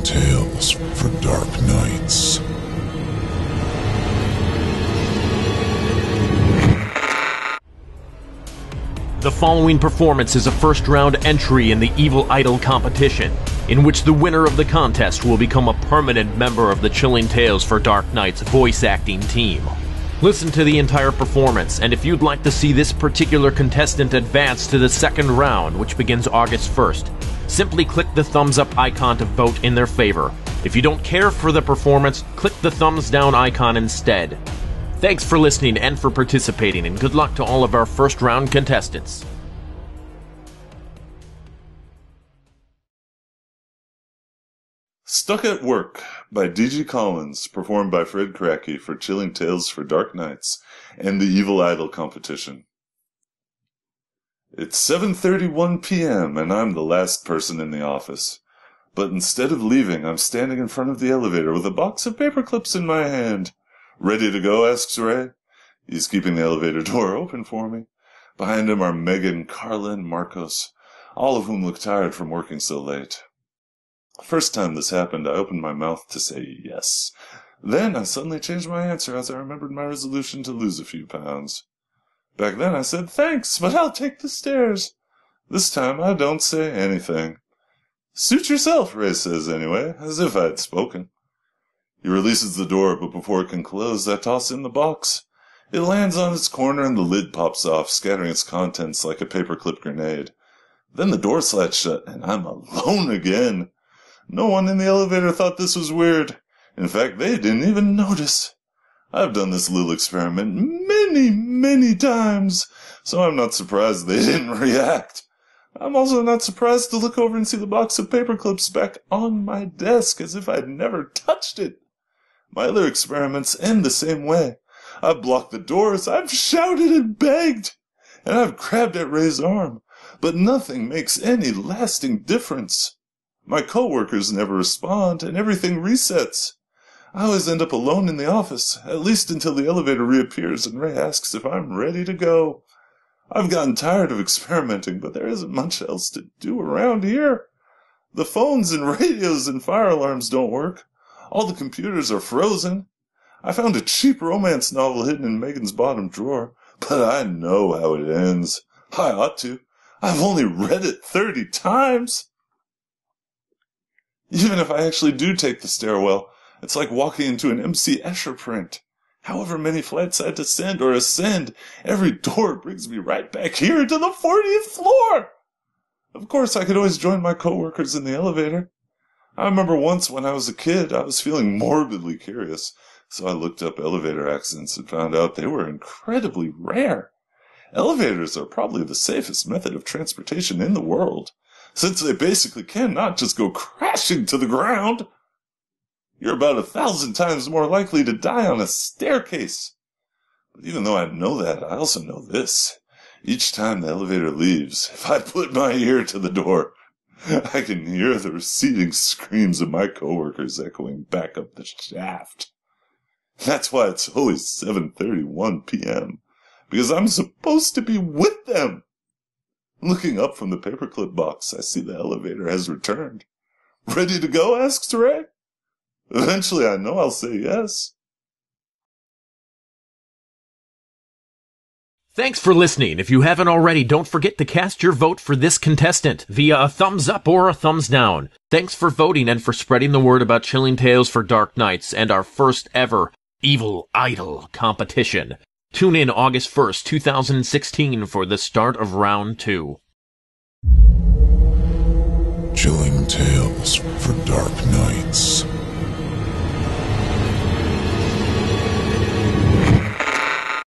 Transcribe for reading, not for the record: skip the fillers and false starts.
Chilling Tales for Dark Nights. The following performance is a first-round entry in the Evil Idol competition, in which the winner of the contest will become a permanent member of the Chilling Tales for Dark Nights voice acting team. Listen to the entire performance, and if you'd like to see this particular contestant advance to the second round, which begins August 1st, simply click the thumbs up icon to vote in their favor. If you don't care for the performance, click the thumbs down icon instead. Thanks for listening and for participating, and good luck to all of our first round contestants. Stuck at Work by D.G. Collins, performed by Fred Cracky for Chilling Tales for Dark Nights and the Evil Idol competition. It's 7:31 p.m. and I'm the last person in the office. But instead of leaving, I'm standing in front of the elevator with a box of paper clips in my hand. "Ready to go?" asks Ray. He's keeping the elevator door open for me. Behind him are Megan, Carla, and Marcos, all of whom look tired from working so late. The first time this happened, I opened my mouth to say yes. Then I suddenly changed my answer as I remembered my resolution to lose a few pounds. Back then I said thanks, but I'll take the stairs. This time I don't say anything. "Suit yourself," Ray says anyway, as if I had spoken. He releases the door, but before it can close, I toss in the box. It lands on its corner and the lid pops off, scattering its contents like a paperclip grenade. Then the door slides shut, and I'm alone again. No one in the elevator thought this was weird. In fact, they didn't even notice. I've done this little experiment many times, so I'm not surprised they didn't react. I'm also not surprised to look over and see the box of paperclips back on my desk as if I'd never touched it. My other experiments end the same way. I've blocked the doors, I've shouted and begged, and I've grabbed at Ray's arm, but nothing makes any lasting difference. My coworkers never respond, and everything resets. I always end up alone in the office, at least until the elevator reappears and Ray asks if I'm ready to go. I've gotten tired of experimenting, but there isn't much else to do around here. The phones and radios and fire alarms don't work. All the computers are frozen. I found a cheap romance novel hidden in Megan's bottom drawer, but I know how it ends. I ought to. I've only read it 30 times. Even if I actually do take the stairwell, it's like walking into an M.C. Escher print. However many flights I descend or ascend, every door brings me right back here to the 40th floor. Of course, I could always join my coworkers in the elevator. I remember once when I was a kid, I was feeling morbidly curious, so I looked up elevator accidents and found out they were incredibly rare. Elevators are probably the safest method of transportation in the world, since they basically cannot just go crashing to the ground. You're about 1,000 times more likely to die on a staircase. But even though I know that, I also know this. Each time the elevator leaves, if I put my ear to the door, I can hear the receding screams of my coworkers echoing back up the shaft. That's why it's always 7:31 p.m., because I'm supposed to be with them. Looking up from the paperclip box, I see the elevator has returned. "Ready to go?" asks Ray. Eventually I know I'll say yes. Thanks for listening. If you haven't already, don't forget to cast your vote for this contestant via a thumbs up or a thumbs down. Thanks for voting and for spreading the word about Chilling Tales for Dark Nights and our first ever Evil Idol competition. Tune in August 1st, 2016 for the start of round 2. Chilling Tales for Dark Nights.